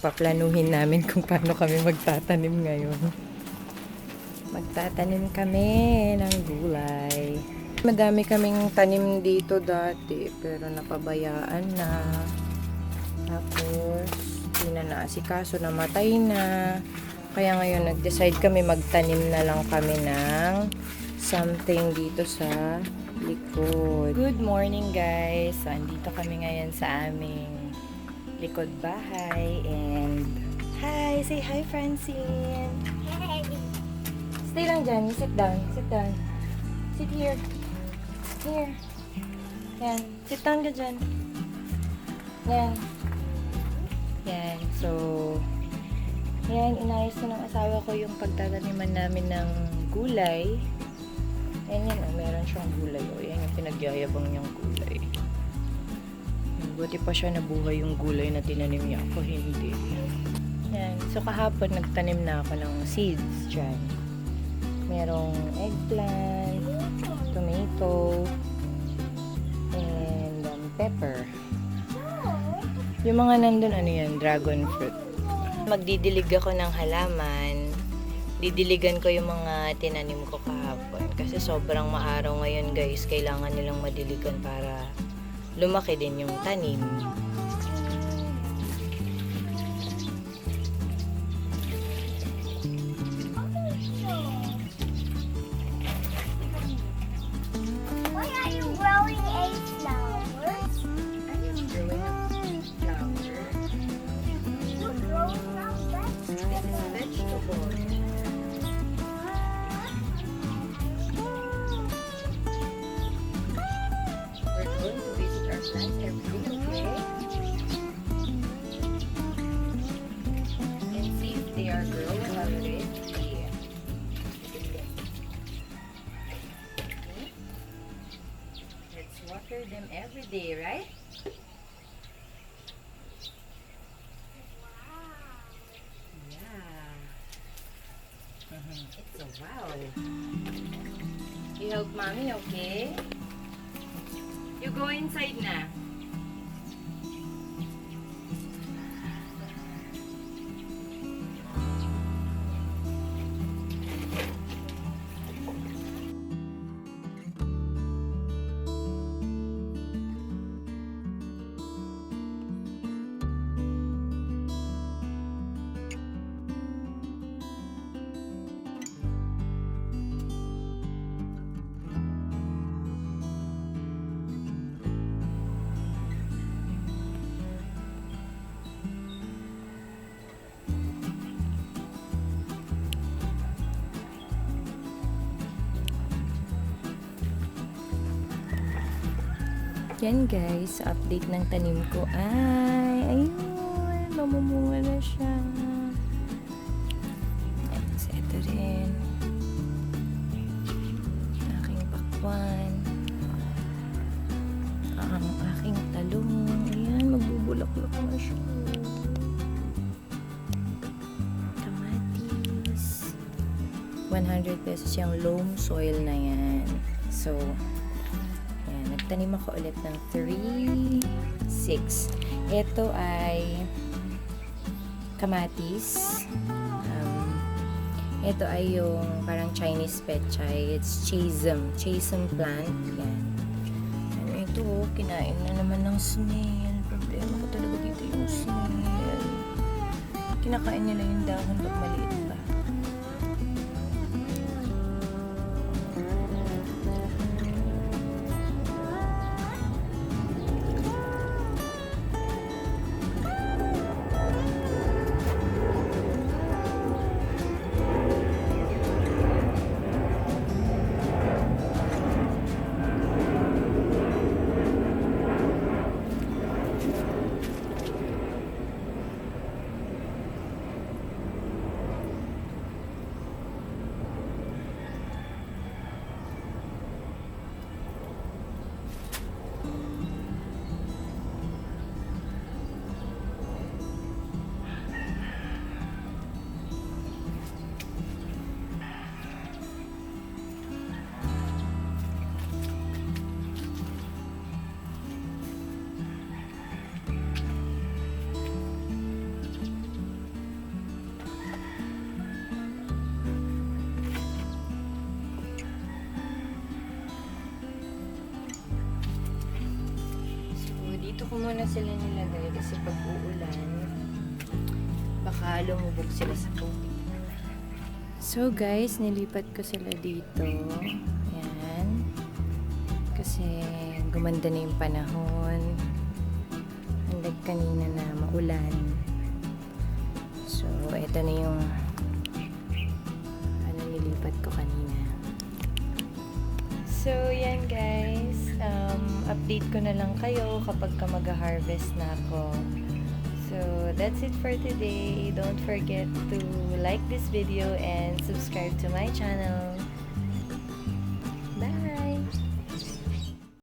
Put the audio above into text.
paplanuhin namin kung paano kami magtatanim ngayon. Magtatanim kami ng gulay. Madami kaming tanim dito dati, pero napabayaan na. Tapos, hindi na naasikaso, namatay na. Kaya ngayon, nag-decide kami magtanim na lang kami ng something dito sa likod. Good morning guys! So, andito kami ngayon sa aming likod bahay. And, hi! Say hi, Francine! Hey. Stay lang dyan. Sit down. Sit down. Sit here. Here. Yan. Sit down ka dyan. Yan. Yan. So, yan. Inayos na ng asawa ko yung pagtataniman namin ng gulay. Yan yan. Oh, meron siyang gulay. Oh, yan yung pinagyayabang niyang gulay. Buti pa siya nabuhay yung gulay na tinanim niya. Ako hindi. Yan. So, kahapon nagtanim na ako ng seeds dyan. Merong eggplant, tomato, and pepper. Yung mga nandun, ano yan, dragon fruit. Magdidilig ako ng halaman. Didiligan ko yung mga tinanim ko kahapon. Kasi sobrang maaraw ngayon guys. Kailangan nilang madiligan para lumaki din yung tanim. Why are you growing a flowers? You're growing a vegetable. We're going to visit our plants every day, okay? And see if they are growing already. Okay. Let's water them every day, right? Yeah. It's a wow. You help mommy, okay? You go inside na. Yan guys, update ng tanim ko ay ayun, mamumunga na siya. Ayan, so ito rin aking pakwan, ang aking talong. Ayan, magbubulaklak na siya. Kamatis, 100 pesos yung loam soil na yan. So nagtanim ako ulit ng 3, 6. Ito ay kamatis. Ito ay yung parang Chinese pechay. It's chisum plant. Yan. Ano ito? Kinain na naman ng snail. Problema ko talaga dito yung snail. Kinakain nila yung dahon pag maliit pa. Dito ko muna sila nilagay kasi pag uulan, baka lumubog sila sa tubig. So guys, nilipat ko sila dito. Yan. Kasi gumanda na yung panahon. Unlike kanina na maulan. So, ito na yung nilipat ko kanina. So, yan guys. Update ko na lang kayo kapag ka mag-harvest na ako. So, that's it for today. Don't forget to like this video and subscribe to my channel. Bye!